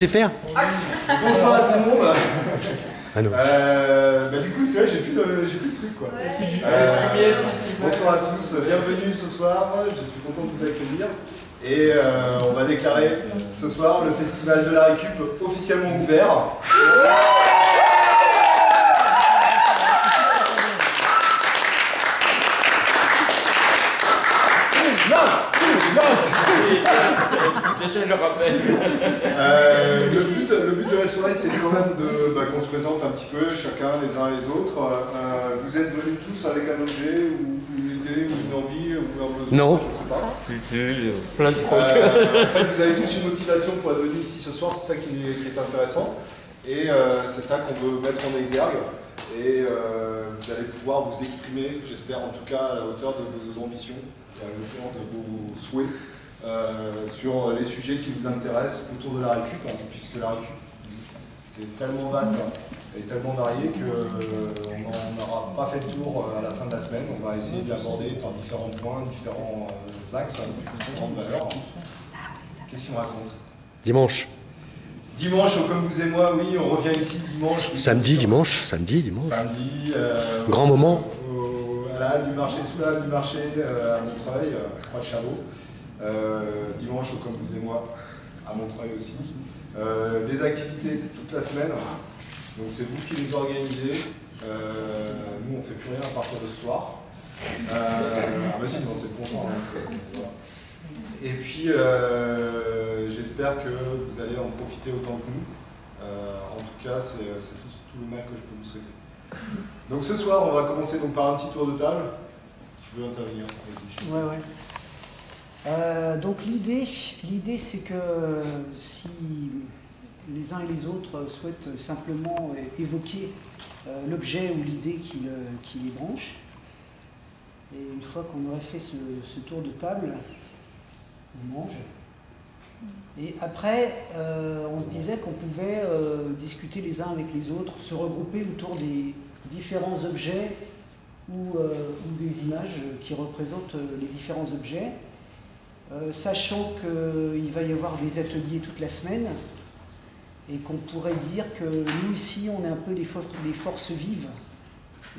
Faire. Bonsoir à tout le monde. Ah non. Du coup, tu vois, j'ai plus de trucs quoi. Bonsoir à tous, bienvenue ce soir. Je suis content de vous accueillir. Et on va déclarer ce soir le festival de la récup officiellement ouvert. Déjà, je le rappelle. Le but de la soirée, c'est quand même qu'on se présente un petit peu, chacun les uns les autres. Vous êtes venus tous avec un objet, ou une idée, ou une envie, ou un besoin, non. je sais pas. Plein de trucs. En fait, vous avez tous une motivation pour être venus ici ce soir, c'est ça qui est intéressant. Et c'est ça qu'on veut mettre en exergue. Et vous allez pouvoir vous exprimer, j'espère en tout cas, à la hauteur de vos ambitions, à la hauteur de vos souhaits. Sur les sujets qui vous intéressent autour de la récup, puisque la récup c'est tellement vaste et tellement varié qu'on n'aura pas fait le tour à la fin de la semaine. On va essayer de l'aborder par différents points, différents axes, différentes valeurs. Qu'est-ce qu'il me raconte? Dimanche. Dimanche, comme vous et moi, oui, on revient ici dimanche. Samedi, dimanche. Samedi. Grand moment. À la halle du marché, sous la halle du marché, à Montreuil, Croix de Chabot. Dimanche, comme vous et moi, à Montreuil aussi. Les activités toute la semaine, donc c'est vous qui les organisez. Nous, on ne fait plus rien à partir de ce soir. Mais sinon, c'est content. Et puis, j'espère que vous allez en profiter autant que nous. En tout cas, c'est tout le mal que je peux vous souhaiter. Donc ce soir, on va commencer donc par un petit tour de table. Tu veux intervenir? Ouais. Donc l'idée c'est que si les uns et les autres souhaitent simplement évoquer l'objet ou l'idée qui les branche, et une fois qu'on aurait fait ce tour de table, on mange. Et après, on se disait qu'on pouvait discuter les uns avec les autres, se regrouper autour des différents objets ou des images qui représentent les différents objets. Sachant qu'il va y avoir des ateliers toute la semaine et qu'on pourrait dire que nous ici on est un peu les forces vives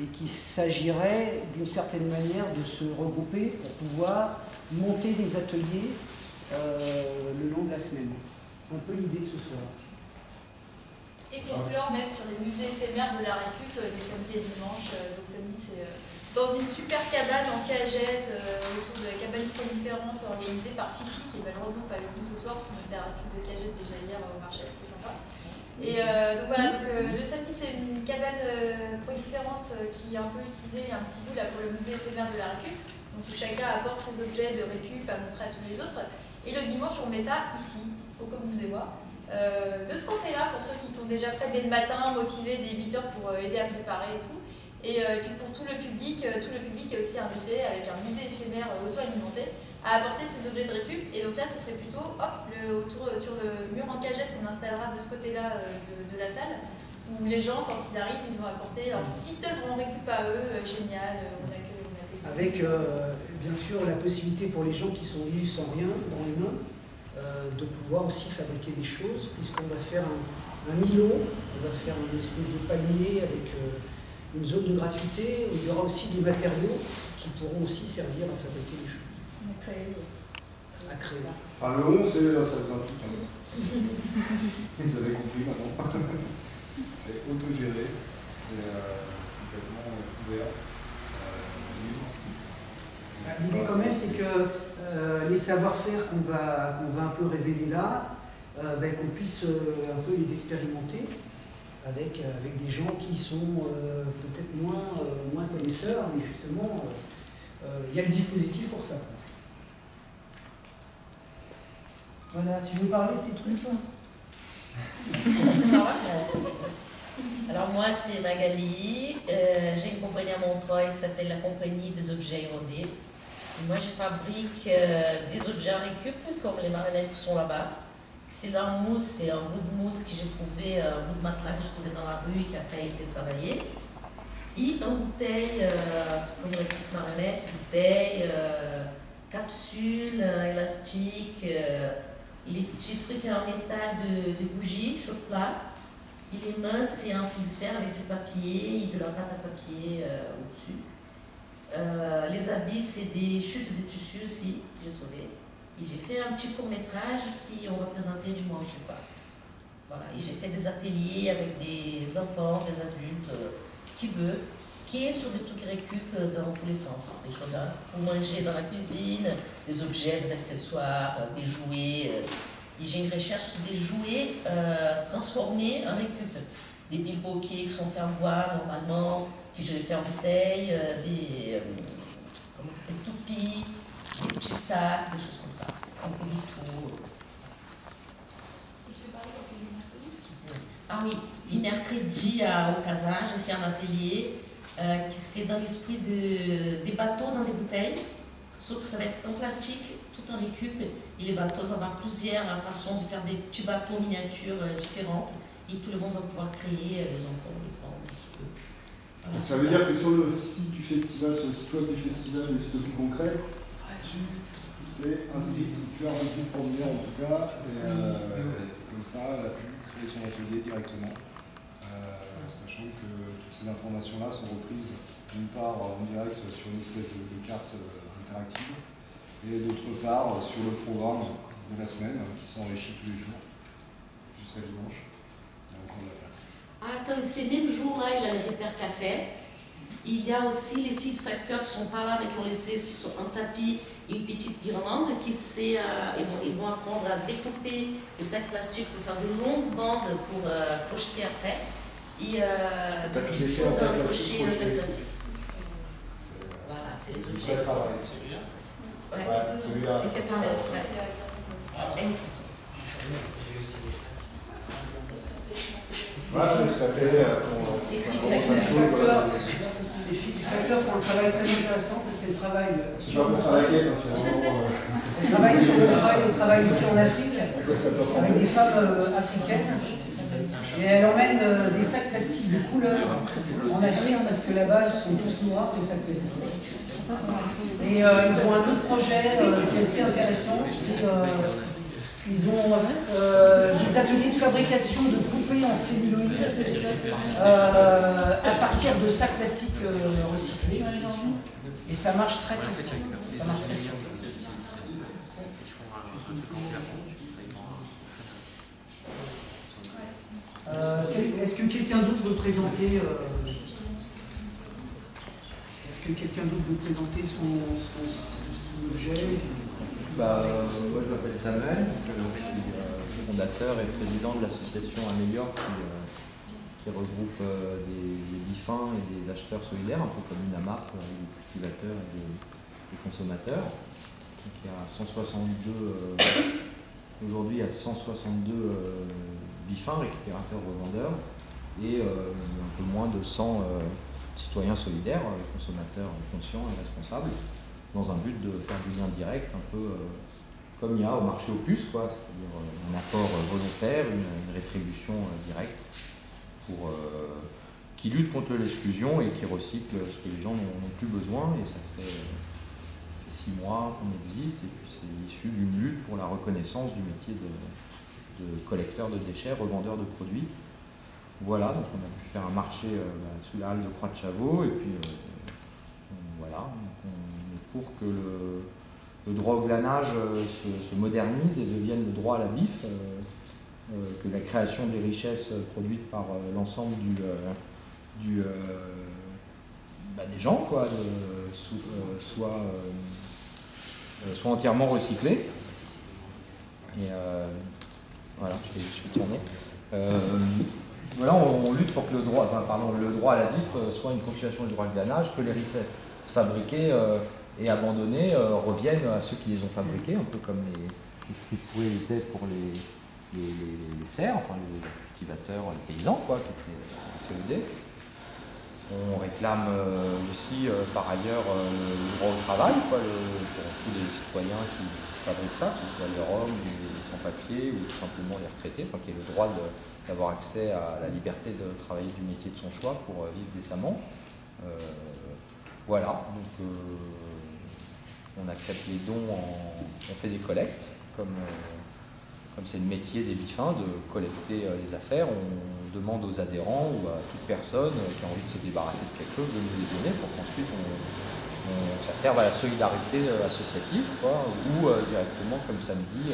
et qu'il s'agirait d'une certaine manière de se regrouper pour pouvoir monter des ateliers le long de la semaine. C'est un peu l'idée de ce soir. Et conclure même sur les musées éphémères de la récup les samedis et dimanches. Donc samedi c'est dans une super cabane en cagette autour de la cabane proliférante organisée par Fifi qui est malheureusement pas avec nous ce soir parce qu'on était à la récup de cagette déjà hier au marché, c'était sympa. Et donc voilà, le samedi c'est une cabane proliférante qui est un peu utilisée un petit bout là pour le musée éphémère de la récup. Donc où chacun apporte ses objets de récup à montrer à tous les autres. Et le dimanche on met ça ici, au Comme vous et moi. De ce côté-là, pour ceux qui sont déjà prêts dès le matin, motivés dès 8 h pour aider à préparer et tout. Et puis pour tout le public est aussi invité avec un musée éphémère auto-alimenté à apporter ses objets de récup. Et donc là, ce serait plutôt autour sur le mur en cagette qu'on installera de ce côté-là de la salle, où les gens, quand ils arrivent, ils ont apporté leur petite œuvre en récup à eux, génial. Avec bien sûr la possibilité pour les gens qui sont venus sans rien dans les mains, de pouvoir aussi fabriquer des choses, puisqu'on va faire un îlot, on va faire une espèce de palmier avec une zone de gratuité, où il y aura aussi des matériaux qui pourront aussi servir à fabriquer des choses. À créer. Enfin, le 11, c'est ça vous implique. Vous avez compris maintenant. C'est autogéré, c'est complètement ouvert. L'idée quand même, c'est que les savoir-faire qu'on va un peu révéler là, qu'on puisse un peu les expérimenter avec des gens qui sont peut-être moins connaisseurs, mais justement, il y a le dispositif pour ça. Voilà, tu veux parler de tes trucs toi? C'est marrant. Alors moi c'est Magali, j'ai une compagnie à Montreuil qui s'appelle la Compagnie des objets érodés. Et moi je fabrique des objets en récup comme les marionnettes qui sont là-bas. C'est en mousse, c'est un bout de mousse que j'ai trouvé, un bout de matelas que j'ai trouvé dans la rue et qui après a été travaillé. Et en bouteille, comme les petites marionnettes, bouteilles, capsules, élastiques, Et les petits trucs en métal de bougie, chauffe-plat. Il est mince, c'est un fil de fer avec du papier et de la pâte à papier au-dessus. Les habits, c'est des chutes de tissu aussi, que j'ai trouvé. Et j'ai fait un petit court-métrage qui ont représenté du manche pas. Voilà. Et j'ai fait des ateliers avec des enfants, des adultes, qui veut, qui est sur des trucs récup dans tous les sens. Des choses pour manger dans la cuisine, des objets, des accessoires, des jouets. Et j'ai une recherche sur des jouets transformés en récup. Des bilboquets qui sont faits en bois normalement, que je vais faire en bouteille, des toupies, des petits sacs, des choses comme ça. Un peu du tout. Ah oui, et mercredi au Casa, j'ai fait un atelier qui c'est dans l'esprit des bateaux dans des bouteilles, sauf que ça va être en plastique, tout en récup, et les bateaux vont avoir plusieurs façons de faire des petits bateaux miniatures différentes, et tout le monde va pouvoir créer, les enfants, les grands. Voilà, ça veut dire que sur le site du festival, sur le site web du festival, les photos plus concrètes, tu es inscrit, tu as rempli le formulaire en tout cas, et comme ça, elle a pu créer son atelier directement, sachant que toutes ces informations-là sont reprises d'une part en direct sur une espèce de carte interactive, et d'autre part sur le programme de la semaine qui s'enrichit tous les jours jusqu'à dimanche. Il y a encore de la place. Ah, attends, ces mêmes jours-là, il y a le Repair Café. Il y a aussi les filles de facteurs qui sont pas là mais qui ont laissé sur un tapis une petite guirlande qui ils vont apprendre à découper des sacs plastiques pour faire de longues bandes pour projeter après. Et des choses à accrocher un sac plastique. Voilà, c'est les objets. C'est bien. Ouais, c'est fait par elle. Voilà, tout à fait. Les filles du facteur font un travail très intéressant parce qu'elles travaillent sur le travail aussi en Afrique, avec des femmes africaines. Et elle emmène des sacs plastiques de couleur en Afrique parce que là-bas ils sont tous noirs ces sacs plastiques. Et ils ont un autre projet qui est assez intéressant, c'est ils ont des ateliers de fabrication de poupées en celluloïd à partir de sacs plastiques recyclés. Et ça marche très très fort. Ça marche très fort. Est-ce que quelqu'un d'autre veut présenter son objet? Moi je m'appelle Samuel, je suis fondateur et président de l'association Améliore qui regroupe des bifins et des acheteurs solidaires, un peu comme une AMAP, des cultivateurs et des consommateurs. Donc, il y a 162, aujourd'hui il y a 162 bifins, récupérateurs, revendeurs, et un peu moins de 100 citoyens solidaires, consommateurs conscients et responsables, dans un but de faire du lien direct, un peu comme il y a au marché aux puces, c'est-à-dire un apport volontaire, une rétribution directe qui lutte contre l'exclusion et qui recycle ce que les gens n'ont plus besoin. Et ça fait 6 mois qu'on existe, et puis c'est issu d'une lutte pour la reconnaissance du métier de collecteur de déchets, revendeur de produits. Voilà, donc on a pu faire un marché sous la halle de Croix-de-Chavaux, et puis voilà, on est pour que le droit au glanage se modernise et devienne le droit à la BIF, que la création des richesses produites par l'ensemble des gens soit entièrement recyclée. Et voilà, je vais tourner. Voilà, on lutte pour que le droit à la BIF soit une continuation du droit de glanage, que les richesses fabriquées et abandonnées reviennent à ceux qui les ont fabriquées, un peu comme les fruits fourrés étaient pour les serres, enfin les cultivateurs, les paysans, qui étaient CED. On réclame aussi par ailleurs le droit au travail, pour tous les citoyens qui fabriquent ça, que ce soit les Roms, les sans-papiers ou tout simplement les retraités, qui aient le droit d'avoir accès à la liberté de travailler du métier de son choix pour vivre décemment. Voilà, donc on accepte les dons, on fait des collectes, comme comme c'est le métier des bifins de collecter les affaires, on demande aux adhérents ou à toute personne qui a envie de se débarrasser de quelque chose de nous les donner pour qu'ensuite ça serve à la solidarité associative, quoi, ou directement, comme samedi,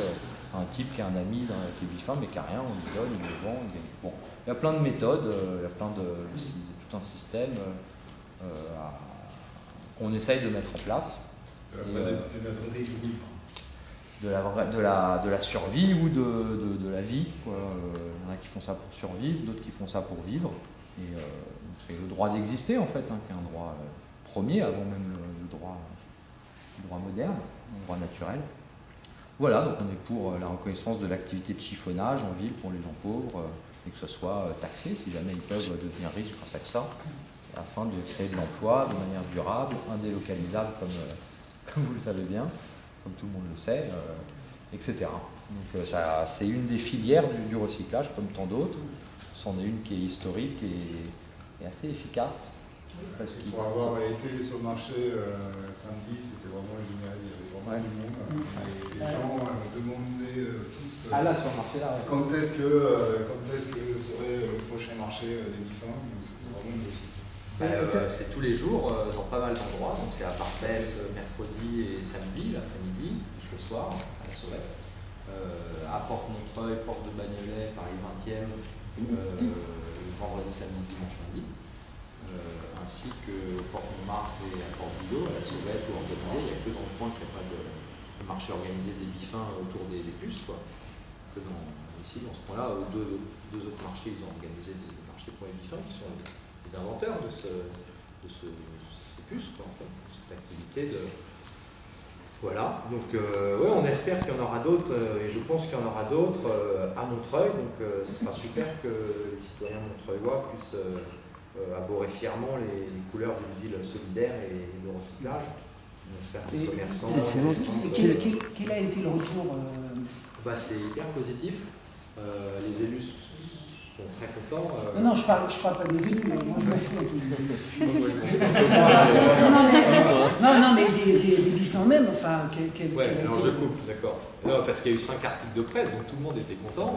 un type qui a un ami qui est bifin mais qui n'a rien, on lui donne, il le vend. Bon. Il y a plein de méthodes, il y a tout un système qu'on essaye de mettre en place. De la survie ou de la vie, quoi. Il y en a qui font ça pour survivre, d'autres qui font ça pour vivre. Et c'est le droit d'exister en fait, qui est un droit premier avant même le droit moderne, le droit naturel. Voilà, donc on est pour la reconnaissance de l'activité de chiffonnage en ville pour les gens pauvres, et que ce soit taxé si jamais ils peuvent devenir riches grâce à ça, afin de créer de l'emploi de manière durable, indélocalisable comme vous le savez bien, comme tout le monde le sait, etc. Donc c'est une des filières du recyclage, comme tant d'autres. C'en est une qui est historique et assez efficace. Pour avoir été sur le marché samedi, c'était vraiment génial, il y avait vraiment du monde. Et les gens demandaient tous là, sur le marché, là, quand est-ce que serait le prochain marché des bifins. C'était vraiment une réussite. C'est tous les jours dans pas mal d'endroits, donc c'est à Barbès mercredi et samedi, l'après-midi, jusqu'au soir, à la Sauvette. À Porte-Montreuil, Porte de Bagnolet, Paris 20e, vendredi, samedi, dimanche, lundi. Ainsi que Porte-Montmartre et à Port-Didot, à la Sauvette ou organisé. Il n'y a que dans le coin qu'il n'y a pas de marché organisé des bifins autour des puces, quoi. Que ici, dans ce coin-là, deux autres marchés, ils ont organisé des marchés pour les bifins, qui sont les inventeurs de ces puces, quoi, en fait, cette activité de... Voilà, donc ouais, on espère qu'il y en aura d'autres, et je pense qu'il y en aura d'autres à Montreuil, donc ce sera super que les citoyens montreuillois puissent arborer fièrement les couleurs d'une ville solidaire et de recyclage. On espère que les commerçants... Quel a été le retour C'est hyper positif, les élus sont très contents. Non, je parle pas des élus, mais moi je me fous avec Non, mais des bifins même, enfin... alors je coupe, d'accord. Non, parce qu'il y a eu 5 articles de presse, donc tout le monde était content.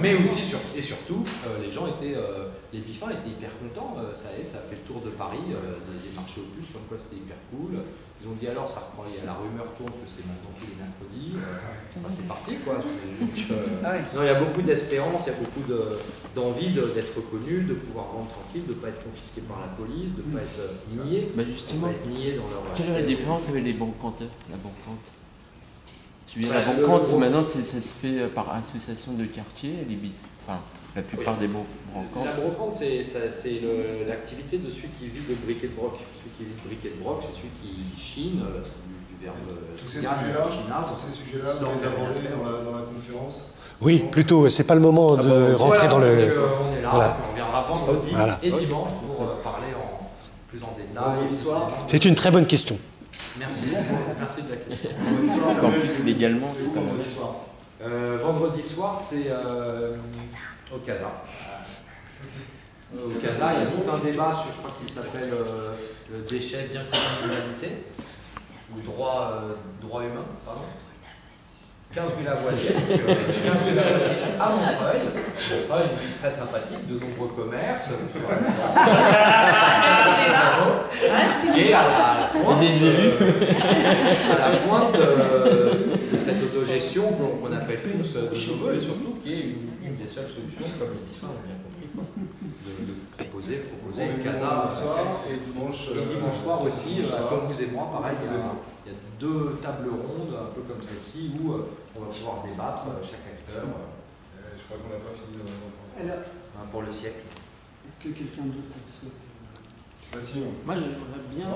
Mais aussi, et surtout, les bifins étaient hyper contents. Ça a fait le tour de Paris, des marchés aux puces, comme quoi c'était hyper cool. Ils ont dit alors, ça reprend, la rumeur tourne que c'est maintenant tous les mercredis. C'est parti, quoi. Non, il y a beaucoup d'espérance, il y a beaucoup d'envie d'être reconnu, de pouvoir vendre tranquille, de ne pas être confisqué par la police, de ne pas être nié. Justement, Dans leur quelle est la différence avec les banquantes? La banquante, maintenant, ça se fait par association de quartier, la plupart des brocantes. La brocante, c'est l'activité de celui qui vit de briquet de broc. Celui qui vit de briquet de broc, c'est celui qui chine, c'est du verbe tous ces sujets-là, vous les abordez dans la conférence. Oui, plutôt, c'est pas le moment de rentrer dans le... On est là, Voilà. on viendra vendredi et dimanche pour parler plus en détail. Vendredi soir. C'est une très bonne question. Merci de la question. Encore plus légalement, c'est pas mal. Vendredi soir, c'est au Casa. Au Casa, il y a tout un débat sur, je crois qu'il s'appelle le déchet bien commun de l'humanité, ou droit humain, pardon. 15 rue Lavoisier, à Montreuil. Montreuil, une ville très sympathique, de nombreux commerces. Et à la pointe de cette autogestion qu'on appelle tous de cheveux, et surtout qui est une des seules solutions, comme les bifins ont bien compris, de proposer une casa. Et dimanche soir aussi, comme vous et moi, pareil, il y a 2 tables rondes, un peu comme celle-ci, où on va pouvoir débattre, chaque acteur. Je crois qu'on n'a pas fini pour le siècle. Est-ce que quelqu'un d'autre souhaite... Moi j'aimerais bien,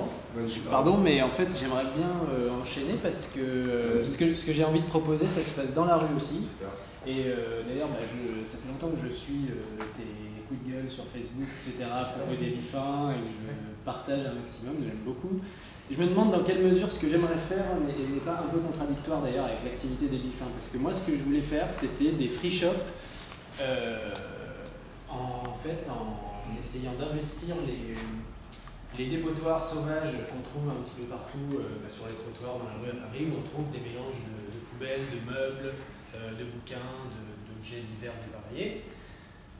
pardon, mais en fait j'aimerais bien enchaîner parce que ce que j'ai envie de proposer, ça se passe dans la rue aussi. Et d'ailleurs, ça fait longtemps que je suis tes coups de gueule sur Facebook, etc. à propos des bifins, et je partage un maximum, j'aime beaucoup. Je me demande dans quelle mesure ce que j'aimerais faire n'est pas un peu contradictoire d'ailleurs avec l'activité des bifins. Parce que moi ce que je voulais faire, c'était des free shops, en essayant d'investir les dépotoirs sauvages qu'on trouve un petit peu partout sur les trottoirs dans la rue à Paris, où on trouve des mélanges de poubelles, de meubles, de bouquins, d'objets divers et variés.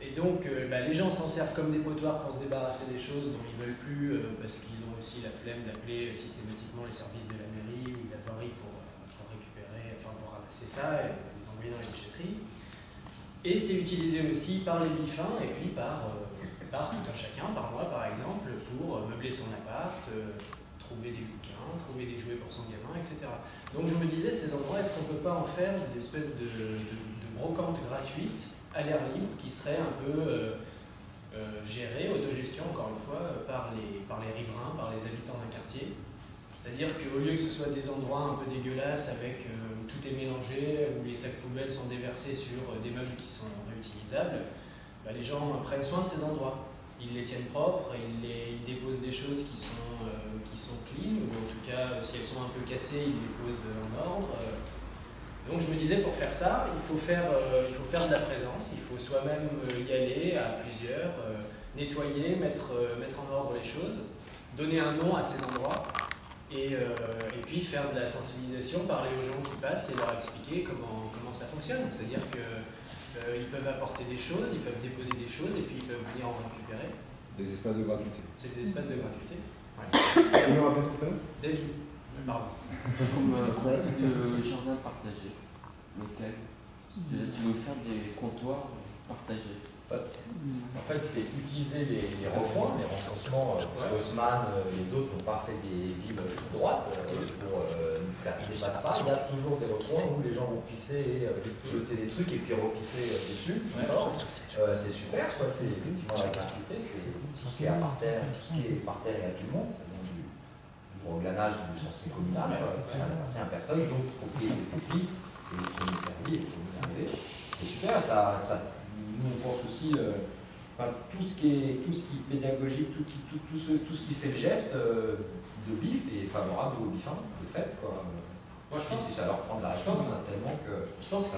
Et donc, les gens s'en servent comme des potoirs pour se débarrasser des choses dont ils ne veulent plus, parce qu'ils ont aussi la flemme d'appeler systématiquement les services de la mairie ou de la voirie pour récupérer, enfin pour ramasser ça et les envoyer dans les déchetteries. Et c'est utilisé aussi par les bifins et puis par tout un chacun, par moi par exemple, pour meubler son appart, trouver des bouquins, trouver des jouets pour son gamin, etc. Donc je me disais, ces endroits, est-ce qu'on ne peut pas en faire des espèces de brocantes gratuites à l'air libre qui seraient un peu gérées, autogestion encore une fois, par les riverains, par les habitants d'un quartier. C'est-à-dire qu'au lieu que ce soit des endroits un peu dégueulasses avec où tout est mélangé, où les sacs poubelles sont déversés sur des meubles qui sont réutilisables, les gens prennent soin de ces endroits. Ils les tiennent propres, ils déposent des choses qui sont clean, ou en tout cas, si elles sont un peu cassées, ils les posent en ordre. Donc je me disais, pour faire ça, il faut faire de la présence, il faut soi-même y aller à plusieurs, nettoyer, mettre en ordre les choses, donner un nom à ces endroits, et puis faire de la sensibilisation, parler aux gens qui passent et leur expliquer comment ça fonctionne. C'est-à-dire qu'ils peuvent apporter des choses, ils peuvent déposer des choses, et puis ils peuvent venir en récupérer. Des espaces de gratuité. C'est des espaces de gratuité. Ouais. Tu me rappelles ton prénom ? David. Pardon. Comme principe de jardin partagé local. Tu veux faire des comptoirs partagés. En fait, c'est utiliser les recoins, les recensements, parce qu'Haussmann, les autres n'ont pas fait des villes droites pour ça ne dépasse pas. Il y a toujours des recoins où les gens vont pisser et jeter des trucs et puis repisser dessus. C'est super, quoi. C'est effectivement la gratuité, c'est tout ce qui est par terre, tout ce qui est par terre et à tout le monde. Ça donne du reglanage du centre communal, ça n'appartient à personne, donc propriété effective, et qui est servi, il faut y arriver. C'est super, nous on pense aussi tout ce qui est pédagogique, tout ce qui fait le geste de bif est favorable aux bifins, de fait, quoi. Moi je pense que ça leur prend de la chance, tellement que. Je pense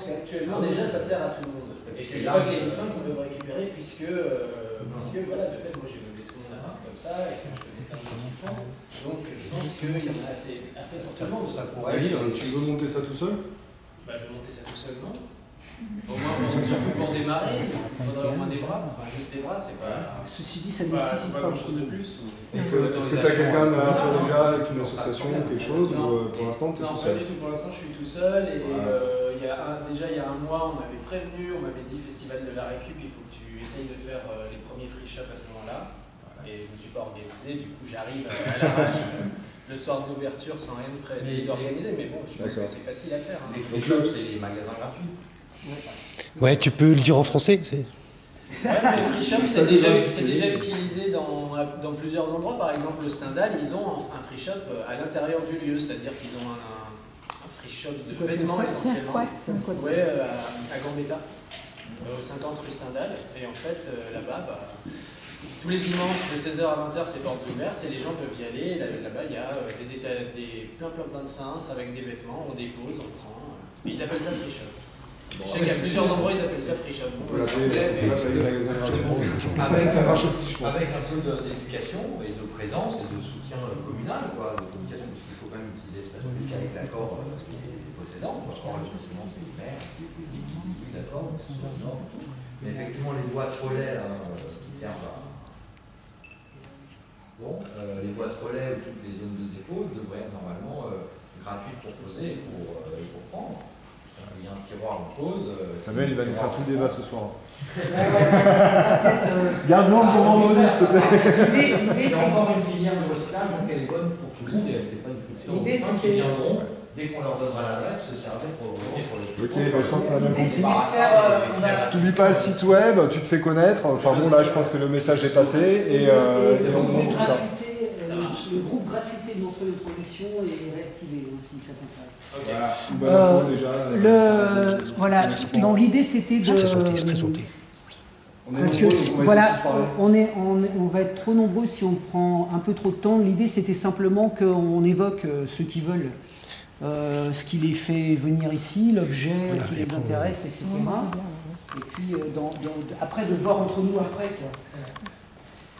qu'actuellement déjà ça sert à tout le monde. Et c'est pas que les bifins qui peuvent récupérer puisque voilà, de fait moi j'ai meublé tout mon appart comme ça et que je connais plein de bifins. Donc je pense qu'il y en a assez potentiellement. Tu veux monter ça tout seul ? Je vais monter ça tout seul, non ? Au moins, surtout pour démarrer, il faudrait au moins des bras. Enfin, juste des bras, c'est pas. Ceci dit, ça ne nécessite pas grand chose de plus. Est-ce que tu as quelqu'un derrière toi déjà avec une association ou quelque chose, ou pour l'instant tu es tout seul ? Non, pas du tout. Pour l'instant, je suis tout seul. Et déjà, il y a un mois, on m'avait prévenu, on m'avait dit Festival de la Récup, il faut que tu essayes de faire les premiers free shops à ce moment-là. Et je ne me suis pas organisé, du coup, j'arrive à l'arrache. Le soir d'ouverture sans rien d'organiser, mais bon, je pense que c'est facile à faire. Les free shops, c'est les magasins gratuits. Ouais, tu peux le dire en français. Les free shops, c'est déjà utilisé dans plusieurs endroits. Par exemple, le Stendhal, ils ont un free shop à l'intérieur du lieu, c'est-à-dire qu'ils ont un free shop de vêtements essentiellement. Oui, à Gambetta, au 50 rue Stendhal. Et en fait, là-bas, tous les dimanches de 16h à 20h, c'est portes ouvertes et les gens peuvent y aller. Là-bas, il y a plein de cintres avec des vêtements, on dépose, on prend. Et ils appellent ça free shop. Je sais qu'il y a plusieurs endroits, ils appellent ça free shop. Avec un peu d'éducation et de présence et de soutien communal, quoi, de communication, parce qu'il faut quand même utiliser l'espace public avec l'accord des possédants. Le possédant, c'est les maires, oui, d'accord, mais effectivement, les boîtes relais qui servent à. Bon, les boîtes relais ou toutes les zones de dépôt devraient être normalement gratuites pour poser et pour prendre. Il y a un tiroir en pause. Samuel, il va nous faire tout le débat ce soir. Garde-le pour vendredi, s'il te plaît. C'est encore une filière de recyclage, donc elle est bonne pour tout le monde et elle ne fait pas du tout de temps. L'idée, c'est qu'ils viendront, dès qu'on leur donnera l'adresse, se servir pour les. Ok, je pense que ça va bien L'idée, c'est compris. de faire. T'oublies pas le site web, tu te fais connaître. Enfin bon, là, je pense que le message est passé et on montre tout ça. Le groupe gratuité de l'entrée de transition est réactivé si ça t'intéresse. Voilà, une bonne info déjà. Voilà, donc l'idée c'était de. Se présenter. Parce que voilà, on va être trop nombreux si on prend un peu trop de temps. L'idée c'était simplement qu'on évoque ceux qui veulent, ce qui les fait venir ici, l'objet qui les intéresse, etc. Et puis après de voir entre nous après quoi.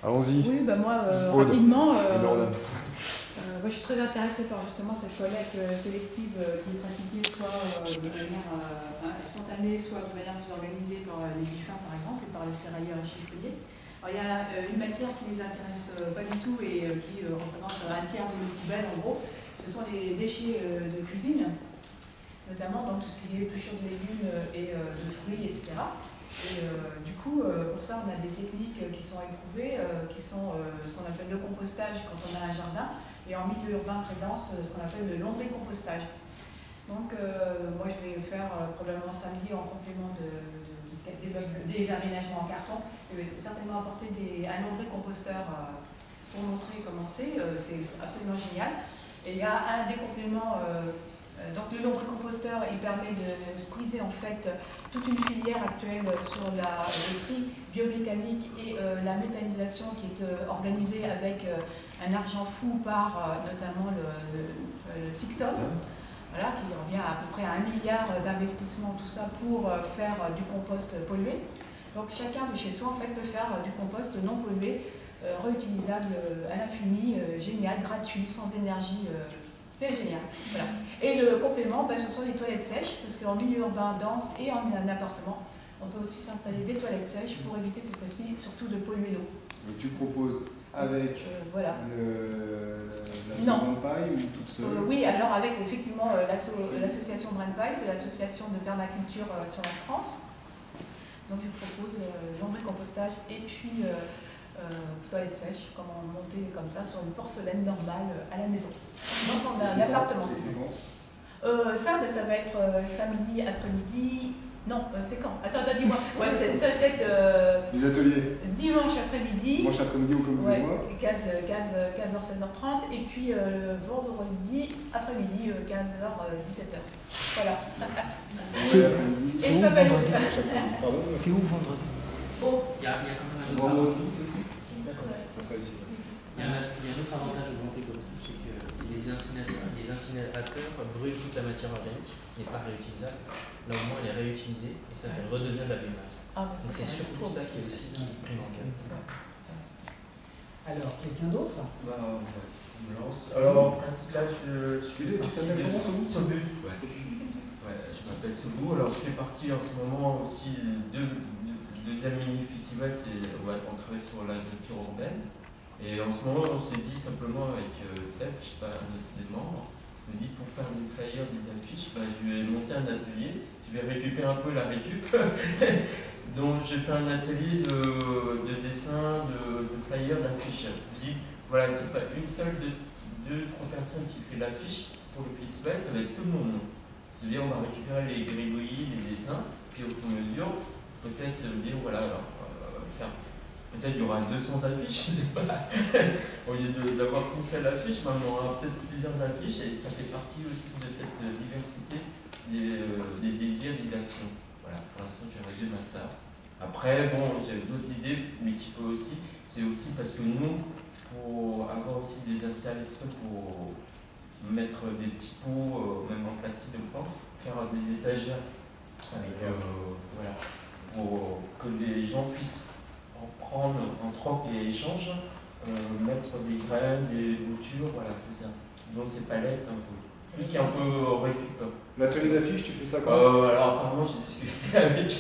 Allons-y. Oui, moi rapidement. moi, je suis très intéressée par justement cette collecte sélective qui est pratiquée soit de manière spontanée, soit de manière plus organisée par les BIFIN par exemple, et par les ferrailleurs et chiffoniers. Alors, il y a une matière qui ne les intéresse pas du tout et qui représente un tiers de nos poubelles en gros. Ce sont les déchets de cuisine, notamment dans tout ce qui est épluchure de légumes et de fruits, etc. Et du coup, pour ça, on a des techniques qui sont éprouvées, qui sont ce qu'on appelle le compostage quand on a un jardin, et en milieu urbain très dense, ce qu'on appelle le lombricompostage. Donc, moi, je vais faire probablement samedi en complément des aménagements en carton. Je vais certainement apporter un lombricomposteur pour montrer comment c'est absolument génial. Et il y a un des compléments. Donc le lombricomposteur, il permet de squeezer en fait toute une filière actuelle sur le tri biomécanique et la méthanisation qui est organisée avec un argent fou par notamment le Sictom, voilà, qui revient à peu près à 1 milliard d'investissements, tout ça pour faire du compost pollué. Donc chacun de chez soi en fait peut faire du compost non pollué, réutilisable à l'infini, génial, gratuit, sans énergie. C'est génial. Voilà. Et le complément, ce sont les toilettes sèches, parce qu'en milieu urbain dense et en un appartement, on peut aussi s'installer des toilettes sèches pour éviter cette fois-ci surtout de polluer l'eau. Donc tu proposes avec voilà. la Brainpie ou toute seule? Oui, alors avec effectivement l'association Brainpie, c'est l'association de permaculture sur la France. Donc je propose lombricompostage et puis toilettes sèches, comment monter comme ça sur une porcelaine normale à la maison. Dans son appartement. Ça va être samedi après-midi. Non, c'est quand? Attends, dis-moi. Ouais, ça va être des ateliers. Dimanche après-midi. Dimanche après-midi ou comme vous et moi. 15h, 16h30. Et puis vendredi après-midi, 15h, 17h. Voilà. C'est où vendredi? C'est où vendredi? Il y a quand même ça sera ici. Il y a un autre avantage au lombricompostage, c'est que les incinérateurs brûlent toute la matière organique qui n'est pas réutilisable. Là au moins elle est réutilisée et ça redevient de la biomasse. Donc c'est surtout ça qui est aussi primordial. Alors, quelqu'un d'autre? Je me lance. Alors en principe là je fais partie de Soubou. Je m'appelle Soubou. Alors je fais partie en ce moment aussi du deuxième mini-festival, on travaille sur l'agriculture urbaine. Et en ce moment, on s'est dit simplement avec Seb, je ne sais pas, un autre des membres, on dit pour faire des flyers, des affiches, je vais monter un atelier, je vais récupérer un peu la récup. Donc j'ai fait un atelier de dessin, de flyers, d'affiches. Je me dis, voilà, c'est pas une seule, deux, trois personnes qui fait l'affiche pour le festival, ça va être tout le monde. C'est-à-dire on va récupérer les gribouillis, les dessins, puis au fur et à mesure, peut-être dire, voilà, alors, faire. Peut-être il y aura 200 affiches, je ne sais pas. Au lieu d'avoir qu'une seule affiche, on aura peut-être plusieurs affiches et ça fait partie aussi de cette diversité des désirs, des actions. Voilà, pour l'instant, je résume à ça. Après, bon, j'ai d'autres idées, mais qui peut aussi, c'est aussi parce que nous, pour avoir aussi des installations pour mettre des petits pots, même en plastique de plantes, faire des étagères avec, voilà, pour que les gens puissent prendre en troc et échange, mettre des graines, des boutures, voilà, tout ça. Donc c'est palette un peu. Tout ce qui est un peu récup. L'atelier d'affiches, tu fais ça quand alors apparemment j'ai discuté avec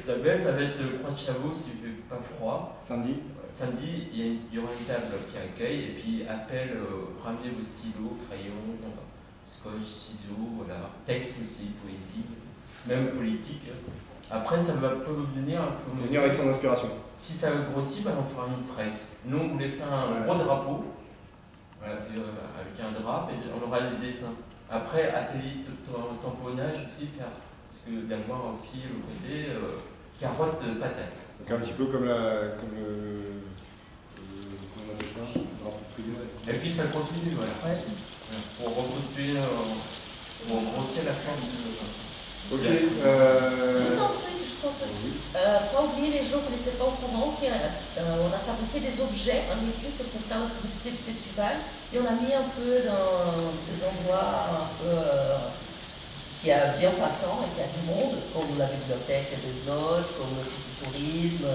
Isabelle, ça va être Croix de Chavaux s'il ne fait pas froid. Samedi. Samedi, il y aura une table qui accueille et puis appelle, ramenez vos stylos, crayons, scotch, ciseaux, voilà. Texte aussi, poésie, même politique. Après, ça va pas venir un peu. Venir avec son inspiration. Si ça grossit, on fera une presse. Nous, on voulait faire un gros drapeau, voilà, avec un drap, et on aura les dessins. Après, atelier tamponnage aussi, parce que d'avoir aussi le côté carotte, patate. Donc un petit peu comme comment on appelle ça, drapeau privé. Et puis ça continue, voilà. Pour reconstruire, pour grossir la forme de. Ok. Juste un truc. Pas oublier les gens qui n'étaient pas au courant, on a fabriqué des objets en équipe pour faire la publicité du festival et on a mis un peu dans des endroits un peu qui est bien passant et qui a du monde, comme la bibliothèque des Noces, comme l'office du tourisme,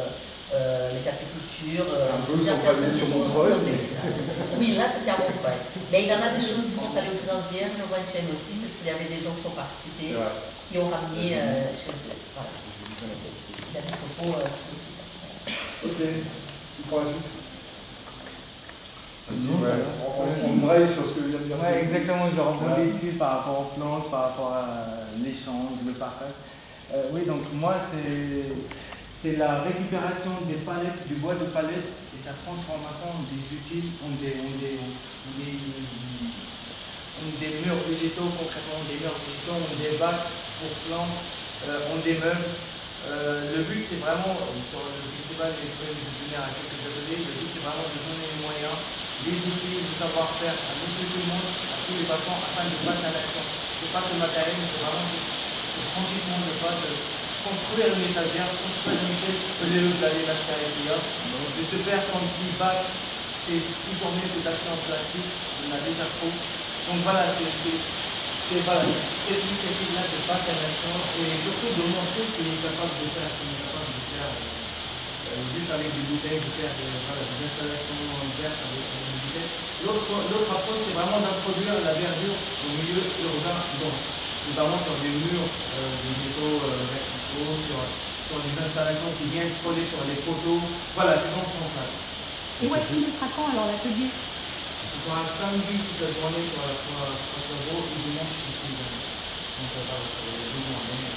les cafés culture. C'est un peu sans passer sur Montreuil. Oui, là c'était à Montreuil. Mais il y en a des choses qui sont allées aux environs, le Vincennes aussi, parce qu'il y avait des gens qui sont participés, qui ont ramené chez eux. Voilà. Il y a des photos sur le site. Ok, qui prend la suite? Non, on braille sur ce que vient de dire. Ouais, exactement, je rebondis dessus par rapport aux plantes, par rapport à l'échange, le partage. Oui, donc moi, c'est la récupération des palettes, du bois de palette et sa transformation des utiles en des murs végétaux, concrètement des murs végétaux, en des bacs pour plantes, en des meubles. Le but, c'est vraiment, sur le festival, j'ai prévu de venir à quelques ateliers, le but, c'est vraiment de donner les moyens, les outils, le savoir-faire à monsieur tout le monde, à tous les passants, afin de passer à l'action. C'est pas que le matériel, mais c'est vraiment ce franchissement de pas, de construire une étagère, construire une chaise, au lieu d'aller l'acheter à l'IKEA, de se faire son petit bac, c'est toujours mieux que d'acheter en plastique, on a déjà trop. Donc voilà, c'est cette initiative-là de passer à l'action et surtout de montrer ce qu'il est capable de faire, juste avec des bouteilles, de faire des installations vertes avec des bouteilles. L'autre approche, c'est vraiment d'introduire la verdure au milieu urbain dense, notamment sur des murs végétaux verticaux, sur des installations qui viennent se coller sur les poteaux. Voilà, c'est dans ce sens-là. Et où est-ce qu'il mettra quand alors l'atelier? Ils sont un samedi toute la journée sur la Poivreau et dimanche ici. Donc voilà, sur les 2 journées.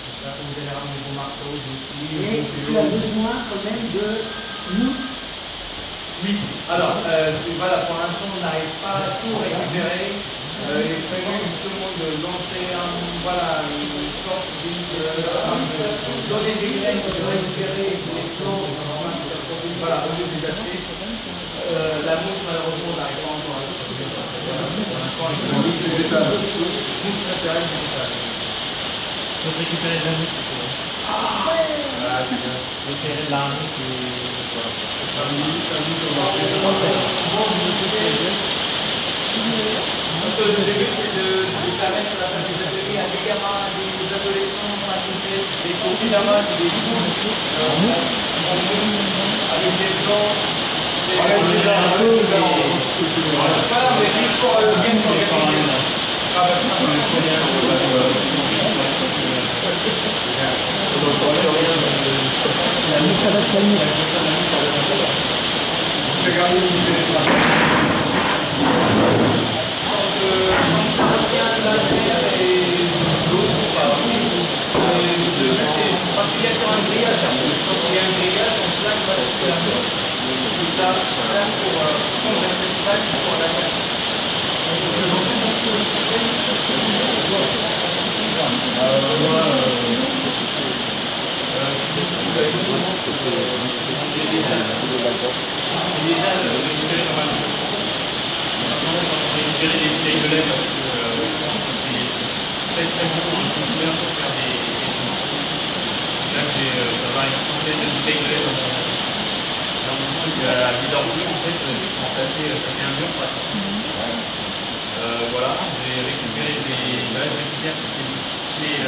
J'espère que vous allez ramener vos marteaux ici. Et tu as besoin quand même de mousse. Oui, alors voilà, pour l'instant on n'arrive pas à tout récupérer. Il est prévu justement de lancer une sorte de donner des graines, de récupérer les plantes, voilà, au lieu de les acheter. La mousse, malheureusement, on n'arrive pas encore à le faire. Pour l'instant, il faut mousse végétale. Mousse naturelle végétale. Il faut récupérer de la mousse. Le serrer de la mousse au marché. Parce que le but, c'est de permettre à faire des ateliers à des gamins, des adolescents, des cours là-bas, c'est des cours en mousse, avec des plantes. Voilà, mais juste pour bien s'organiser. Quand ça retient de la mer et de l'eau, parce qu'il y a sur un grillage, quand il y a un grillage, on plaque par-dessus la mousse. Et ça sert pour condenser cette plaque pour la mer. Récupérer des bouteilles de lait parce que c'est très beaucoup de couleurs pour faire des semences. Là, j'ai une centaine de bouteilles de lait dans mon truc à vide d'ordi, en fait, qui sont remplacées, ça fait un mur pratiquement. Voilà, j'ai récupéré je récupère toutes les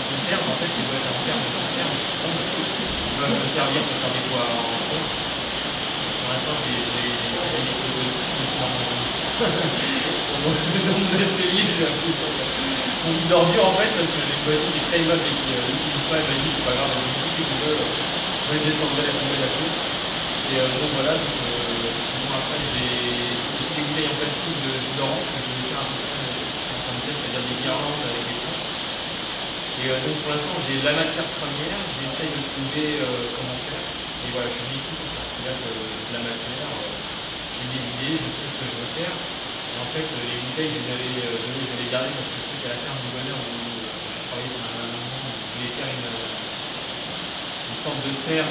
conserves, en fait, les boîtes à faire des conserves qui peuvent me servir pour faire des pois en fond. Pour l'instant, j'ai des pots de 6 dans mon atelier, j'ai appris ça. Mon vide d'ordure, en fait, parce que j'ai une voisine qui est très aimable et qui n'utilise pas, elle m'a dit c'est pas grave, c'est tout ce que tu veux. Moi, je descendrai la tomber la peau. Et donc voilà, sinon après, j'ai aussi des bouteilles en plastique de jus d'orange que je vais faire un peu c'est-à-dire des guirlandes avec des plantes. Et donc pour l'instant, j'ai la matière première, j'essaye de trouver comment faire. Et voilà, je suis venu ici pour ça. C'est-à-dire que j'ai de la matière, j'ai des idées, je sais ce que je veux faire. Et en fait, les bouteilles, je les ai gardées parce que je sais qu'à la ferme du bonheur, où je travaillais pendant un moment, je voulais faire une sorte de serre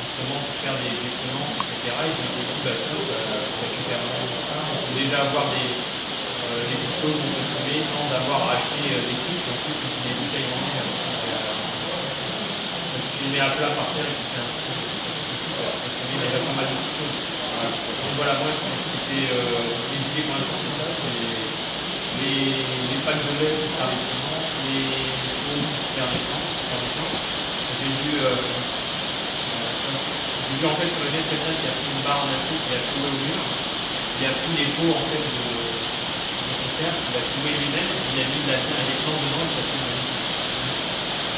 justement pour faire des semences, etc. Et je me suis dit, ça récupère vraiment ça. On peut déjà avoir des petites choses qu'on peut semer sans avoir à acheter des trucs. En plus, c'est des bouteilles en mer. Si tu les mets à plat par terre et que tu fais un truc, c'est possible, tu peux semer déjà pas mal de petites choses. Donc voilà, moi, c'était les idées pour l'instant, c'est ça, c'est de les packs de lait pour faire les semences, les pots pour faire les plantes. J'ai vu en fait sur le net quelqu'un qui a pris une barre en acier, qui a cloué au mur. Il a pris les pots en fait de conserve, il a cloué lui-même, il a mis des plantes dedans et ça fait magnifique.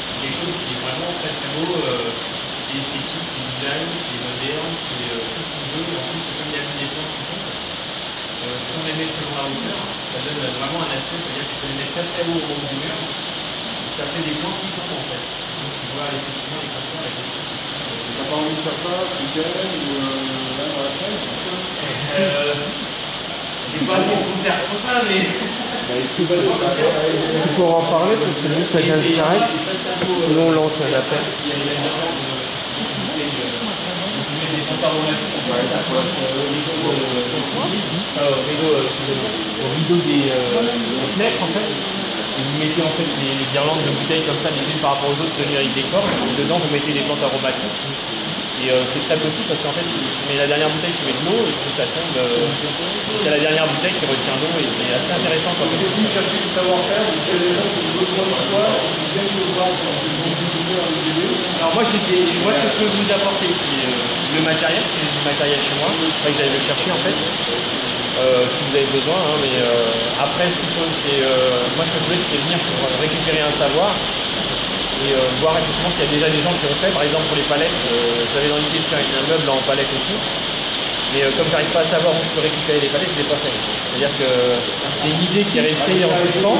C'est quelque chose qui est vraiment très très beau. C'est esthétique, c'est design, c'est moderne, c'est tout ce qu'on veut. En plus, comme il y a mis des plantes qui tombent, si on les met selon la hauteur, ça donne vraiment un aspect, c'est-à-dire que tu peux les mettre très très haut au haut du mur, et ça fait des plantes qui tombent en fait. Donc tu vois effectivement les plantes avec les plantes. T'as pas envie de faire ça ce week-end ou là dans la semaine? J'ai pas assez de concert pour ça, mais. Tu pourras en parler parce que nous ça nous intéresse. Sinon on lance un appel. Il y a une erreur de. On met des plantes aromatiques, on va au rideau des fenêtres en fait. Et vous mettez en fait des guirlandes de bouteilles comme ça, les unes par rapport aux autres, tenues avec des cordes. Et dedans vous mettez des plantes aromatiques. Et c'est très possible parce qu'en fait tu mets la dernière bouteille, tu mets de l'eau et puis ça tombe jusqu'à la dernière bouteille qui retient l'eau et c'est assez intéressant quand même. Si vous cherchez du savoir-faire, vous avez des gens qui vous besoin de quoi, qui viennent nous voir pour les aider. Alors moi ce que je peux vous apporter c'est le matériel, c'est du matériel chez moi, il faudrait que j'aille le chercher en fait. Si vous avez besoin, hein, mais après ce qu'il faut c'est moi ce que je voulais c'est venir pour récupérer un savoir et voir effectivement s'il y a déjà des gens qui ont fait, par exemple pour les palettes, j'avais dans l'idée de faire un meuble en palette aussi, mais comme j'arrive pas à savoir où je peux récupérer les palettes, je ne l'ai pas fait. C'est-à-dire que c'est une idée qui est restée en suspens.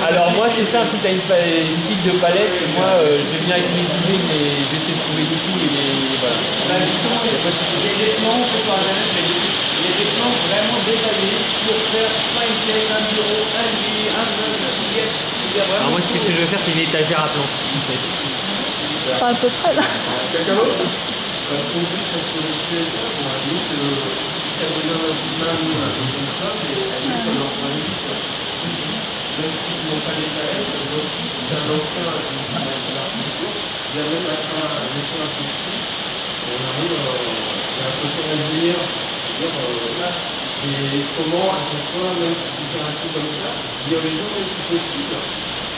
Alors moi c'est simple, si tu as une pile de palettes, moi je vais venir avec mes idées, mais j'essaie de trouver des coups et voilà. Il y a des plans sur internet, mais il y a des plans vraiment détaillés pour faire soit une pièce, un bureau, un lit, un meuble, alors moi ce que je veux faire c'est une étagère à plantes en fait. Pas à peu près là. Quelqu'un d'autre? Pour juste sur les pièces, on a dit que si tu as besoin d'un coup de main, nous on a besoin de ça, mais avec leur service, même s'ils n'ont pas les palettes, c'est un ancien architecture, il y avait laisser un coup de pied, et on arrive à un côté ingénieur, c'est-à-dire là, c'est comment à chaque fois, même si tu fais un truc comme ça, dire les gens même si possible,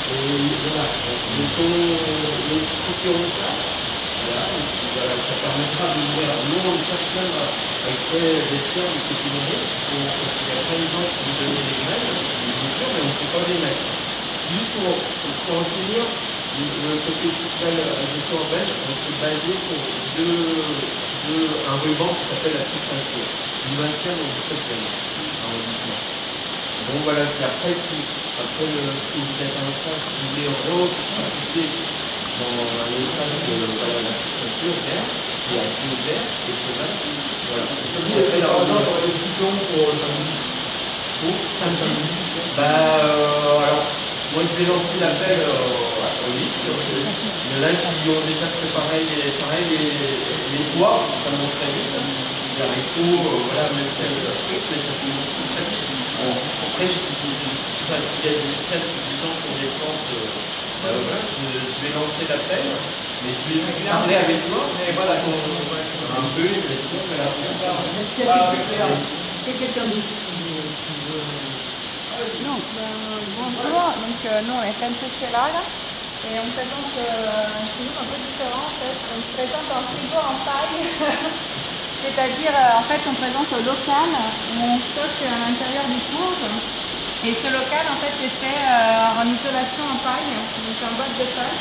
et voilà, donc on structurons ça. Voilà, ça permettra d'ouvrir. Nous, on cherche même à créer des serres de technologie, parce qu'il y a plein de gens qui nous donnent des graines, mais on ne sait pas les mettre. Juste pour en finir, le côté fiscal agriculture urbaine, on s'est basé sur un ruban qui s'appelle la petite ceinture, du 20e au 17e arrondissement. Donc voilà, c'est après, si vous êtes en train, si vous voulez ressusciter dans l'espace la ceinture vert, qui est assez ouvert et sauvage. Voilà. Par exemple, on a des petits plans pour samedi. Pour samedi. Alors, moi je vais lancer l'appel au liste. Il y en a qui ont déjà préparé les toits, ça monte très vite. Les haricots, voilà, même si elles ça peut monter très vite. Après, je sais pas s'il y a du temps pour des plantes. Voilà, je vais lancer l'appel, mais je vais parler avec toi, mais voilà, un peu, mais la plupart. Est-ce qu'il y a quelqu'un d'autre qui veut... Donc, bonjour, donc nous on est Francesca Lara et on présente un film un peu différent en fait. On présente un frigo en paille, c'est-à-dire en fait on présente le local où on stocke à l'intérieur du four. Et ce local en fait est fait en isolation en paille, donc en boîte de paille.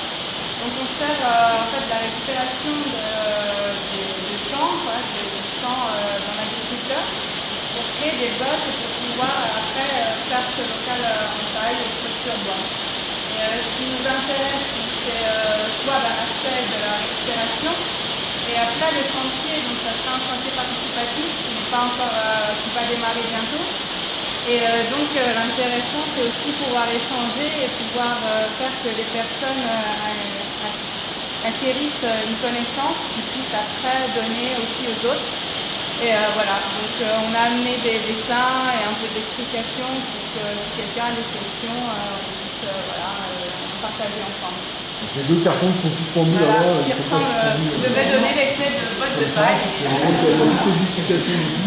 Donc on sert en fait la récupération des champs, des champs dans l'agriculteur, pour créer des bottes et pour pouvoir après faire ce local en paille et structure bois. Et ce qui nous intéresse, c'est soit l'aspect de la récupération, et après le chantier, donc ça sera un chantier participatif qui n'est pas encore, qui va démarrer bientôt. Et donc l'intéressant c'est aussi pouvoir échanger et pouvoir faire que les personnes acquérissent une connaissance qui puisse après donner aussi aux autres. Et voilà, donc on a amené des dessins et un peu d'explications pour que si quelqu'un a des questions, on puisse partager ensemble. Les deux cartons qui sont suspendus voilà, là-bas. Qui ressemblent, vous devez donner les clés de boîte de paille. C'est vraiment une justification ici.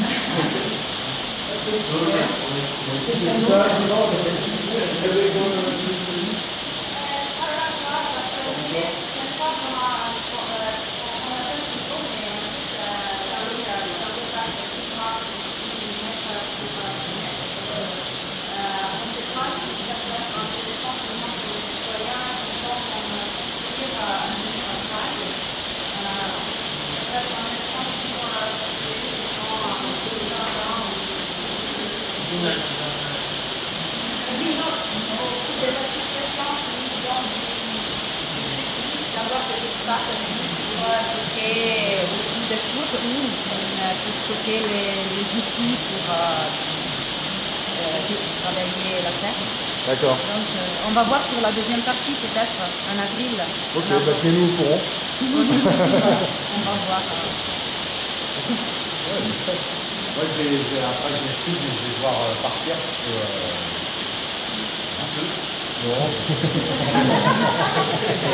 Oui, non, toutes les associations qui ont nécessitent d'avoir des espaces pour stocker beaucoup de couches ou pour stocker les outils pour travailler la terre. D'accord. Donc on va voir pour la deuxième partie peut-être en avril. Ok, bah tenez-nous au courant. On va voir. Moi, après, je vais devoir partir. Un peu. Non.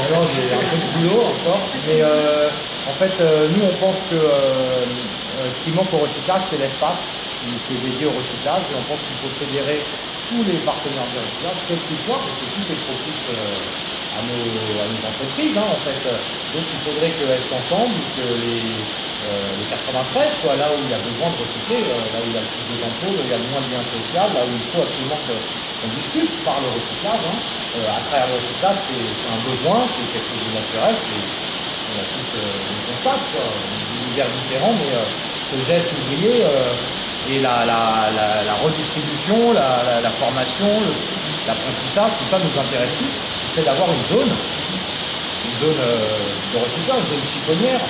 Alors, j'ai un peu de boulot encore. Mais en fait, nous, on pense que ce qui manque au recyclage, c'est l'espace qui est dédié au recyclage. Et on pense qu'il faut fédérer tous les partenaires du recyclage, quels qu'ils soient, parce que tout est propice à nos entreprises, hein, en fait. Donc, il faudrait que Est Ensemble, que les 93, quoi, là où il y a besoin de recycler, là où il y a le plus de d'impôts, là où il y a le moins de liens sociaux, là où il faut absolument qu'on discute par le recyclage. Hein. À travers le recyclage, c'est un besoin, c'est quelque chose de naturel, on a tous une constate, quoi, univers différents, mais ce geste ouvrier et la redistribution, la formation, l'apprentissage, tout ça nous intéresse tous, ce serait d'avoir une zone de recyclage, une zone chiffonnière,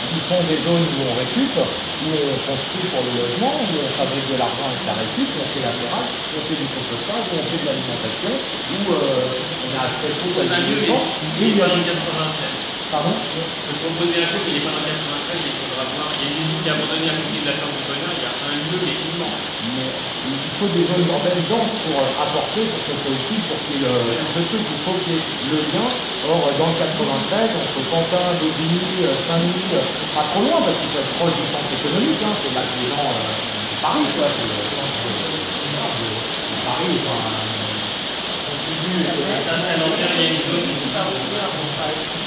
qui sont des zones où on récup, où on construit pour le logement, où on fabrique de l'argent avec la récup, où on fait la terrasse, où on fait du compostage, où on fait de l'alimentation, où on a accès tout à l'alimentation. Il n'est pas dans le 93. Pardon? Je peux proposer un peu, mais il n'est pas dans le 93, il faudra voir. Il y a une usine qui a abandonné à côté de la ferme du Bonheur, il y a un lieu mais immense. Mais il faut des zones urbaines denses pour apporter, pour que ce soit utile, pour qu'il y ait il faut qu'il y ait le lien. Or, dans le 93, entre Pantin, Dauvigny, Saint-Denis, pas trop loin, parce qu'il faut être proche du centre économique, hein, c'est là que les gens, Paris, quoi, c'est le centre de Paris, enfin, contribue. À Nanterre, il y a une zone qui va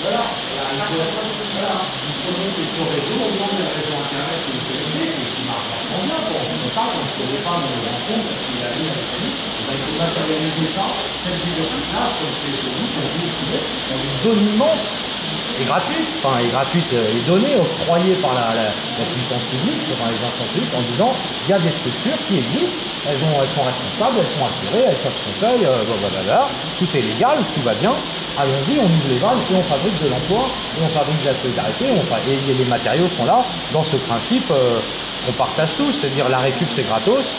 voilà, il faudrait que sur réseau, on demande le réseau internet que vous connaissez, qui marche vachement bien, quand on parle, on ne se connaît pas, mais on rencontre, parce qu'il y a une famille, il faut matérialiser ça, cette diversité-là, comme c'est chez vous, pour vous trouver dans une zone immense, et gratuite, enfin, et gratuite, et donnée, octroyée par la puissance publique, par les instances publiques, en disant, il y a des structures qui existent, elles sont responsables, elles sont assurées, elles savent ce qu'on fait, blablabla, tout est légal, tout va bien. Allons-y, on ouvre les vannes et on fabrique de l'emploi, et on fabrique de la solidarité, et les matériaux sont là, dans ce principe qu'on partage tous, c'est-à-dire la récup c'est gratos,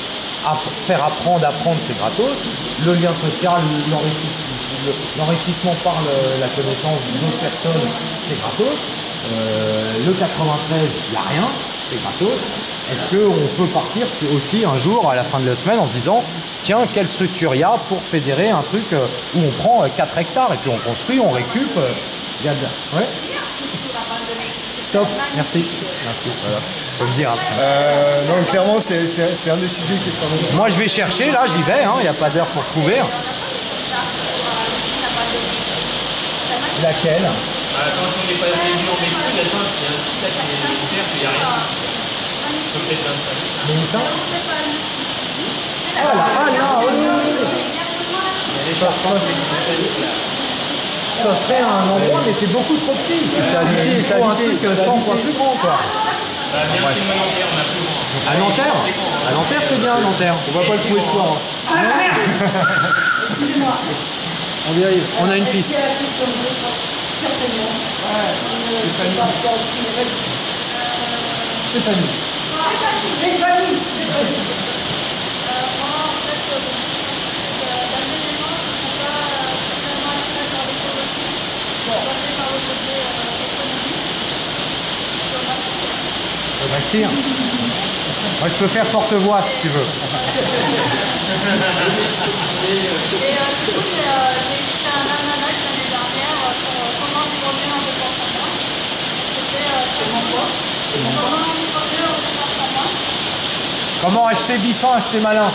faire apprendre c'est gratos, le lien social, l'enrichissement par la connaissance d'autres personnes, c'est gratos, le 93, il n'y a rien, c'est gratos. Est-ce qu'on peut partir aussi un jour, à la fin de la semaine, en se disant tiens, quelle structure il y a pour fédérer un truc où on prend 4 hectares et puis on construit, on récup. Il y a de... Ouais. Stop, merci. Merci, voilà. Faut le dire. Non, clairement, c'est un des sujets qui est pas mal. Moi, je vais chercher, là, j'y vais, il n'y a pas d'heure pour trouver. Laquelle? Attention, on n'est pas prévu en métro, il y a un site là qui est ouvert, il n'y a rien. Il faut peut-être l'installer. Mais où ça? Ah là, oui. Il y a les charpents, c'est du métallique là. Ça serait un endroit, mais c'est beaucoup trop petit. Il faut un truc 100 fois plus grand, quoi. Viens chez moi à Nanterre, on a plus grand. À Nanterre? À Nanterre, c'est bien, à Nanterre. On va pas le trouver ce soir. Excusez-moi. On y arrive, on a une piste. Certainement. Stéphanie. Stéphanie. Maxime. Moi je peux faire porte-voix si tu veux. Et du coup, j'ai écrit un almanach l'année dernière sur comment développer en dépense en moins. C'était comment développer en dépense en moins. Comment acheter Biffin, acheter malin.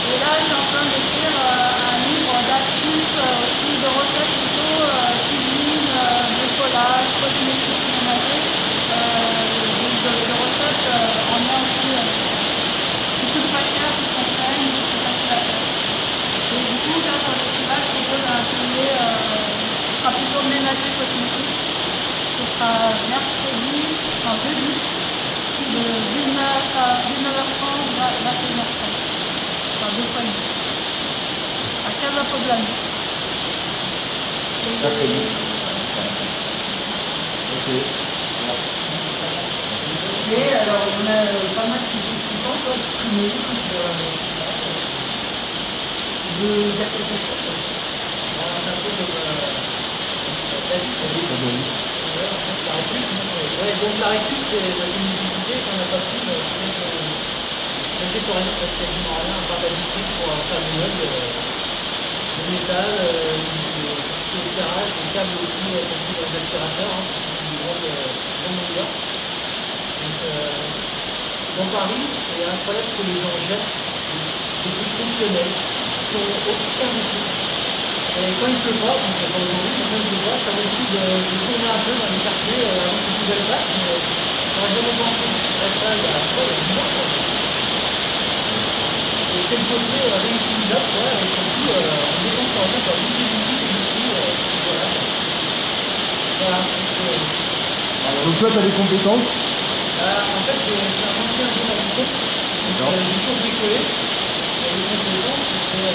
Et là, je suis en train d'écrire un livre d'astuces, aussi de recettes plutôt, cuisine, bricolage, cosmétique, ménager, de recettes, on a aussi beaucoup de matières qui sont saines, qui sont faciles à faire. Et du coup, là, sur le festival, je propose un atelier qui sera plutôt ménager cosmétique. Ce sera mercredi, enfin jeudi, de 19h30 à 21h30. Enfin, 2 fois 1. À Casa Poblano. Mercredi. Ok. Et alors, on a pas mal de participants pour exprimer d'application. C'est un peu donc la récup, c'est une nécessité qu'on n'a pas pris. J'achète rien, quasiment rien, à part la district pour faire des meubles, du métal, du serrage, des câbles aussi, compris dans les aspirateurs, parce que c'est une grande longueur. Donc, dans Paris, c'est incroyable ce que les gens jettent, des trucs fonctionnels, qui n'ont aucun défaut. Et quand il ne pleut pas, donc pas aujourd'hui, mais quand il ne pleut pas, ça vaut le coup de tourner un peu dans les quartiers avant que les poubelles passent. Mais j'aurais jamais pensé à ça il y a 10 ans. Et c'est le côté réutilisable, quoi, et surtout on dépense en fait tous les outils de l'industrie. Voilà. Donc toi, tu as des compétences? En fait, je suis un ancien journaliste, donc j'ai toujours bricolé. Et les compétences, c'est...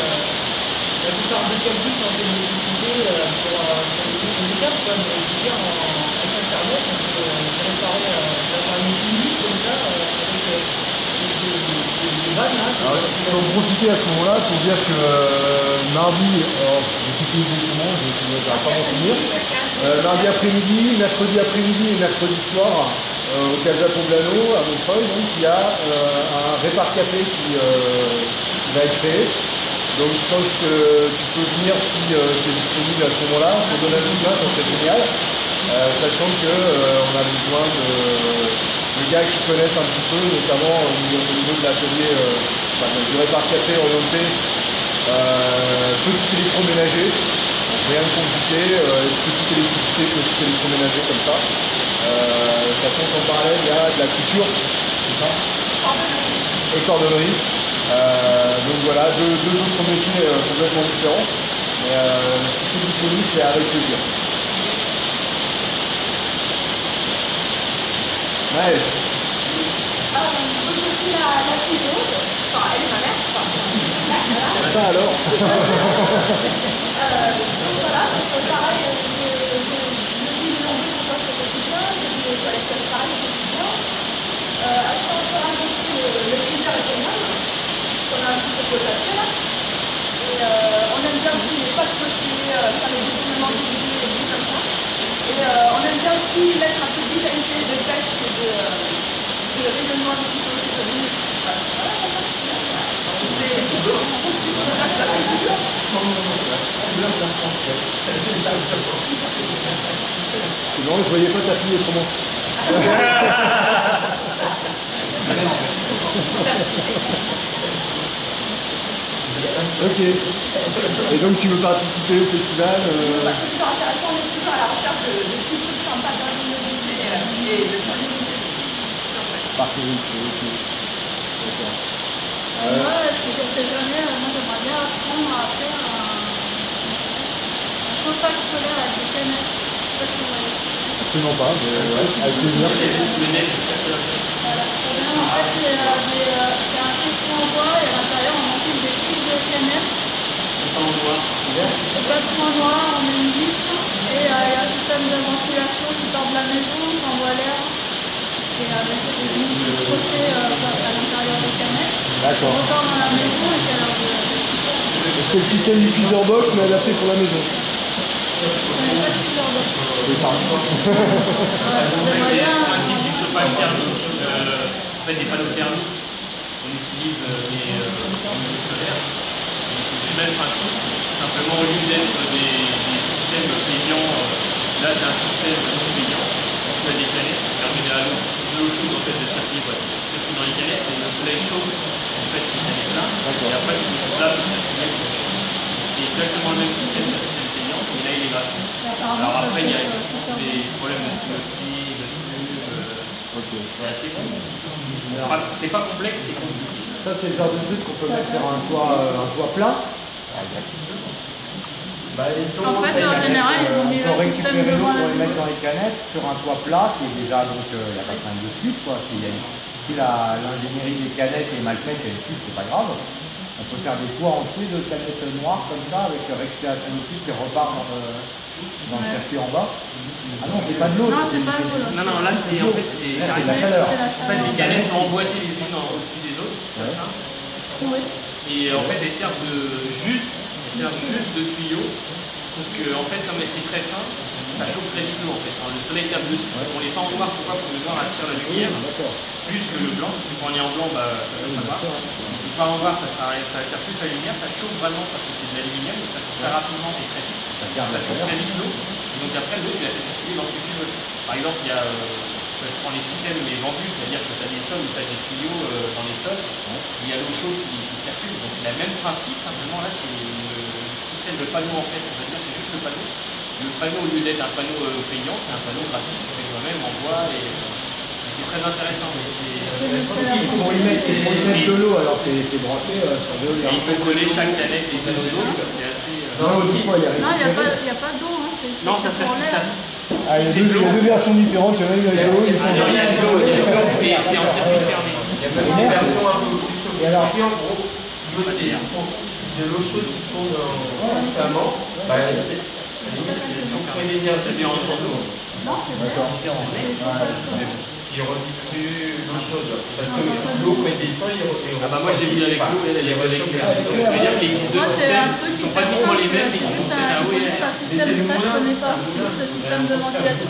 Il faut faire un peu de calcul quand il y a une électricité pour les sessions de câbles, quoi, mais je veux dire, avec Internet, on peut réparer une minute comme ça, avec des vannes là. Alors, je peux en profiter à ce moment-là pour dire que mardi, alors je ne sais plus exactement, je ne vais pas m'en souvenir, mardi après-midi, mercredi après-midi et mercredi soir, au Casa Poblano à Montreuil, donc il y a un répar café qui va être créé. Donc je pense que tu peux venir si tu es disponible à ce moment-là, pour donner un coup de main, ça serait génial. Sachant qu'on a besoin de gars qui connaissent un petit peu, notamment au niveau de l'atelier, du répar café orienté petit électroménager, rien de compliqué, petite électricité, petit électroménager comme ça. Sachant qu'en parallèle il y a de la couture, c'est ça? Et cordonnerie. Donc voilà, deux autres métiers complètement différents. Mais si tu es disponible, c'est avec plaisir. Ouais. Je suis la fille d'Aude, enfin elle est ma mère, Ça alors. Donc voilà, donc pareil, je vis le nombril pour poste au quotidien, je vis les toilettes sèches pareil au quotidien. À ça on peut rajouter le freezer économe, qu'on a un petit peu potassé là. Et on aime bien aussi les pâtes côtés, faire les détournements de jus et tout comme ça. Et on aime bien aussi mettre un peu de vitalité de pêche et de rayonnement un petit peu de voilà, c'est beau, c'est pour ça que ça fait c'est C'est bon, je voyais pas ta fille autrement. Ok. Et donc tu veux participer au festival C'est toujours intéressant, on est toujours à la recherche de petits trucs sympas d'ingéniosité et de curiosité. Par curiosité, ok. D'accord. Moi, c'est pour ces journées, moi j'aimerais bien apprendre à faire un chauffage solaire avec des canettes. Je sais pas si vous voyez. Absolument pas, mais ouais, avec plaisir. Voilà. En fait, c'est un caisson en bois et à l'intérieur on monte des piles de canettes. C'est pas trop noir, on met une vitre et il y a un système de ventilation qui part de la maison, qui envoie l'air. Et avec une chauffée à l'intérieur des canettes. D'accord. On repart dans la maison et puis alors c'est le système du freezer box mais adapté pour la maison. C'est ça. C'est le principe du chauffage thermique, en fait des panneaux thermiques, on utilise des panneaux solaires, et c'est le même principe, simplement au lieu d'être des systèmes payants, là c'est un système non payant. Tu as des canettes qui permettent à l'eau chaude en fait, de circuler dans les canettes, et le soleil chauffe en fait ces canettes-là, et après cette eau chaude-là peut circuler. C'est exactement le même système que le système payant, mais là il est gratuit. Alors après il y a effectivement des problèmes de tuyauterie, de flux, c'est assez compliqué. C'est pas complexe, c'est compliqué. Ça c'est le genre de truc qu'on peut mettre sur un toit plat. Bah, En fait, en général, ils ont mis le système de l'eau pour les mettre dans les canettes sur un toit plat qui est déjà donc il n'y a pas de problème de fuite quoi. Si l'ingénierie des canettes est mal faite et elle fuite, c'est pas grave. On peut faire des toits entiers de canettes noires comme ça avec récupération de fuite qui repart dans le circuit en bas. Ah non, c'est pas de l'eau. Non, c'est pas de l'eau. Non, là c'est en fait c'est de la chaleur. En fait les canettes sont emboîtées les unes au-dessus des autres, comme ça. Et en fait elles servent juste de tuyaux pour que, en fait, comme c'est très fin, ça chauffe très vite l'eau en fait. Quand le soleil tape dessus, on les peint en noir, pourquoi? Parce que le noir attire la lumière, plus que le blanc. Si tu prends en blanc, bah, ça ne pas. Si tu peins en noir, ça attire plus la lumière, ça chauffe vraiment parce que c'est de l'aluminium, donc ça chauffe très rapidement et très vite. Ça chauffe très vite l'eau. Et donc après, l'eau, tu la fais circuler dans ce que tu veux. Par exemple, il y a, je prends les systèmes mais vendus, c'est-à-dire que tu as des sols où tu as des tuyaux dans les sols, il y a l'eau chaude qui circule. Donc c'est le même principe, simplement là, c'est de panneau en fait, c'est-à-dire c'est juste le panneau. Le panneau au lieu d'être un panneau payant, c'est un panneau gratuit que tu fais toi-même en bois et c'est très intéressant. Mais c'est pour y mettre de l'eau, alors c'est branché sur de l'eau. Et il faut coller chaque canette les unes aux autres, c'est assez. Non, il n'y a pas d'eau. Non, ça sert. Il y a deux versions différentes, il y en a une avec l'eau, il y a l'eau et c'est en circuit fermé. Il y a même une version un peu plus sophistiquée en gros. Si aussi de l'eau chaude qui tourne constamment, bah, c'est l'énergie bien en d'eau. Qui redistribue l'eau chaude. Parce que l'eau, quand elle descend, moi j'ai vu avec l'eau, elle est récupérée. Donc c'est-à-dire qu'il existe deux systèmes qui sont pratiquement les mêmes et qui fonctionnent à l'eau et à l'air. C'est un système, ça je connais pas. C'est juste le système de ventilation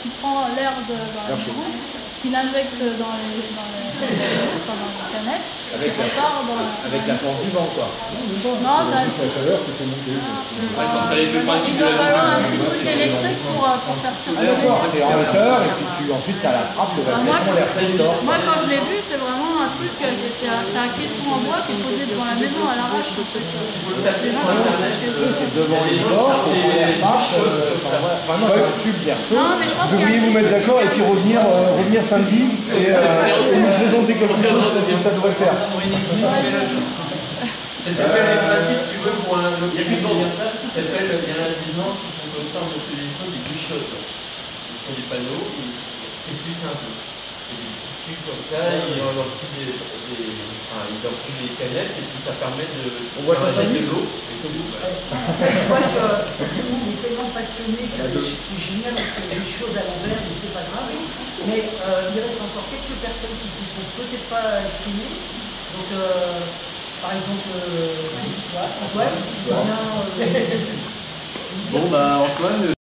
qui prend l'air dans la maison, qui l'injecte dans les canettes. Avec la force du vent, quoi. Non, ça la chaleur qui peut monter. Ça va être le principe il de va la falloir un petit truc électrique pour faire ça. D'accord, c'est en hauteur et puis ensuite tu as la trappe de l'air qui sort. Moi quand je l'ai vu, c'est vraiment un truc, c'est un caisson en bois qui est posé devant la maison à l'arrache. C'est devant les bords, l'air passe, vraiment un tube d'air chaud. Vous devriez vous mettre d'accord et puis revenir samedi et nous présenter quelque chose que ça devrait faire. Ça s'appelle les principes, tu veux, pour un locataire, ça s'appelle, il y en a des gens qui font comme ça en opposition des douches chaudes. Ils font des panneaux, c'est plus simple. C'est des petits cubes comme ça, ils remplissent des canettes et puis ça permet de injecter de l'eau. En fait, je vois que tout le monde est tellement passionné que c'est génial, on fait des choses à l'envers, mais c'est pas grave. Mais il reste encore quelques personnes qui se sont peut-être pas exprimées. Donc, par exemple, Antoine, tu vois bien. Bon, bah Antoine,